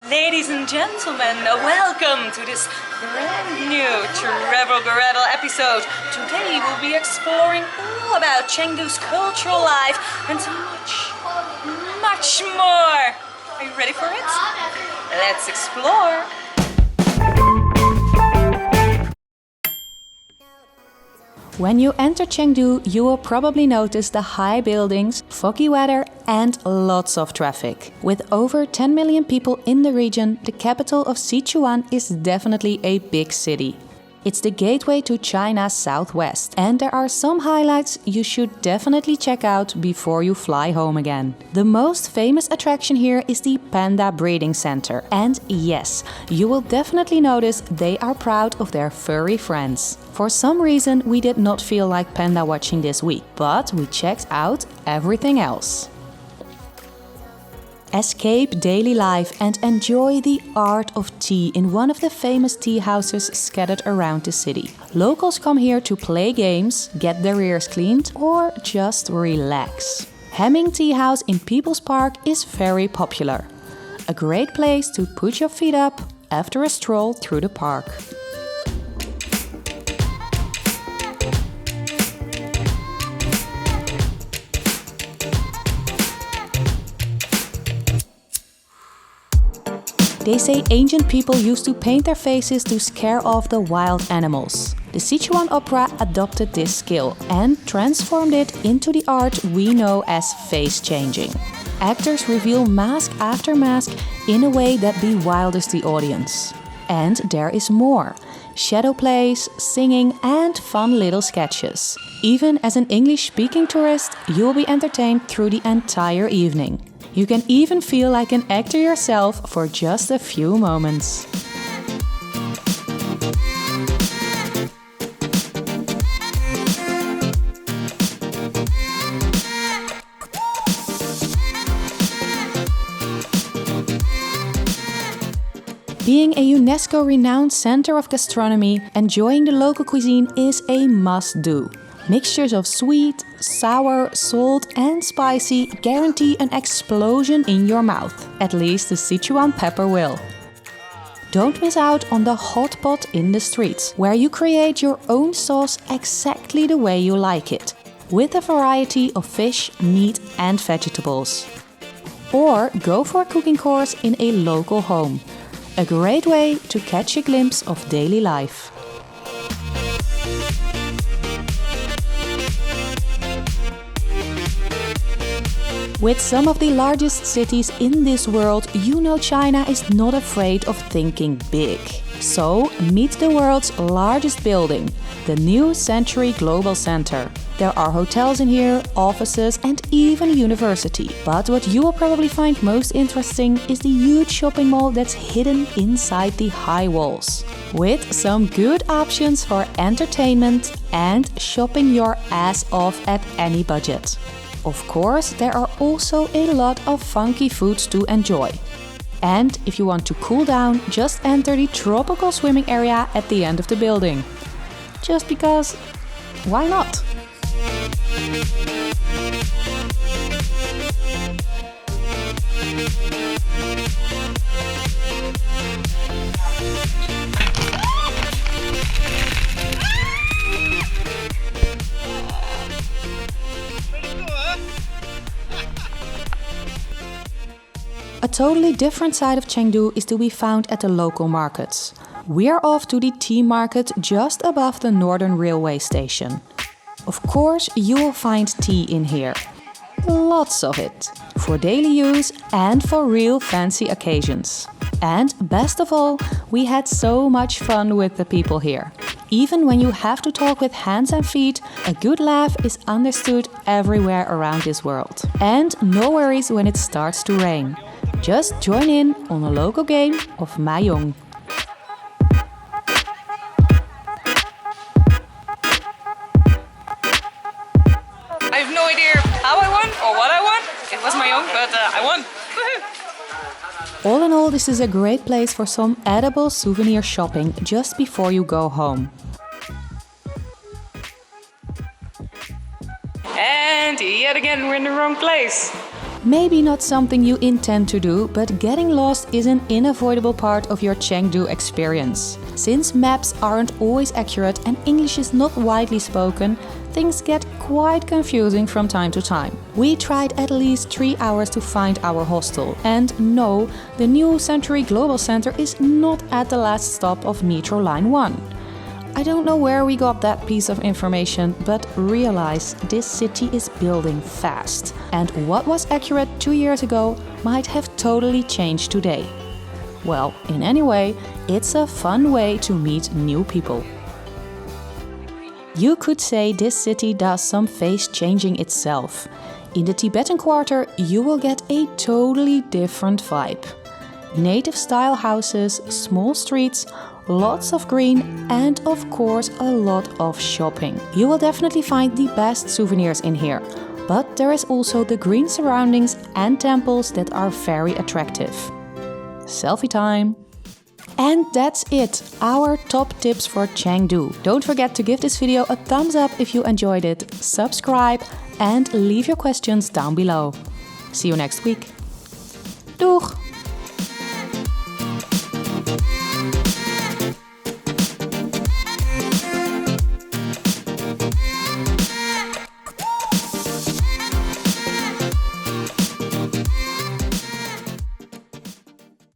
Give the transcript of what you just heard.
Ladies and gentlemen, welcome to this brand new TravelGretl episode. Today we'll be exploring all about Chengdu's cultural life and much more. Are you ready for it? Let's explore. When you enter Chengdu, you will probably notice the high buildings, foggy weather and lots of traffic. With over 10 million people in the region, the capital of Sichuan is definitely a big city. It's the gateway to China's southwest, and there are some highlights you should definitely check out before you fly home again. The most famous attraction here is the Panda Breeding Center, and yes, you will definitely notice they are proud of their furry friends. For some reason we did not feel like panda watching this week, but we checked out everything else. Escape daily life and enjoy the art of tea in one of the famous tea houses scattered around the city. Locals come here to play games, get their ears cleaned or just relax. Hemming Tea House in People's Park is very popular. A great place to put your feet up after a stroll through the park. They say ancient people used to paint their faces to scare off the wild animals. The Sichuan opera adopted this skill and transformed it into the art we know as face changing. Actors reveal mask after mask in a way that bewilders the audience. And there is more. Shadow plays, singing and fun little sketches. Even as an English-speaking tourist, you'll be entertained through the entire evening. You can even feel like an actor yourself for just a few moments. Being a UNESCO-renowned center of gastronomy, enjoying the local cuisine is a must-do. Mixtures of sweet, sour, salt and spicy guarantee an explosion in your mouth. At least the Sichuan pepper will. Don't miss out on the hot pot in the streets, where you create your own sauce exactly the way you like it, with a variety of fish, meat and vegetables. Or go for a cooking course in a local home. A great way to catch a glimpse of daily life. With some of the largest cities in this world, you know China is not afraid of thinking big. So, meet the world's largest building, the New Century Global Center. There are hotels in here, offices and even a university. But what you will probably find most interesting is the huge shopping mall that's hidden inside the high walls. With some good options for entertainment and shopping your ass off at any budget. Of course, there are also a lot of funky foods to enjoy. And if you want to cool down, just enter the tropical swimming area at the end of the building. Just because, why not? A totally different side of Chengdu is to be found at the local markets. We are off to the tea market just above the Northern Railway station. Of course, you will find tea in here. Lots of it. For daily use and for real fancy occasions. And best of all, we had so much fun with the people here. Even when you have to talk with hands and feet, a good laugh is understood everywhere around this world. And no worries when it starts to rain. Just join in on a local game of Mahjong. I have no idea how I won or what I won. It was Mahjong, but I won. All in all, this is a great place for some edible souvenir shopping just before you go home. And yet again, we're in the wrong place. Maybe not something you intend to do, but getting lost is an unavoidable part of your Chengdu experience. Since maps aren't always accurate and English is not widely spoken, things get quite confusing from time to time. We tried at least 3 hours to find our hostel. And no, the new Century Global Center is not at the last stop of Metro Line 1. I don't know where we got that piece of information, but realize this city is building fast. And what was accurate 2 years ago might have totally changed today. Well, in any way, it's a fun way to meet new people. You could say this city does some face changing itself. In the Tibetan quarter, you will get a totally different vibe. Native style houses, small streets, lots of green and of course a lot of shopping. You will definitely find the best souvenirs in here, but there is also the green surroundings and temples that are very attractive. Selfie time! And that's it, our top tips for Chengdu. Don't forget to give this video a thumbs up if you enjoyed it, subscribe and leave your questions down below. See you next week. Doeg!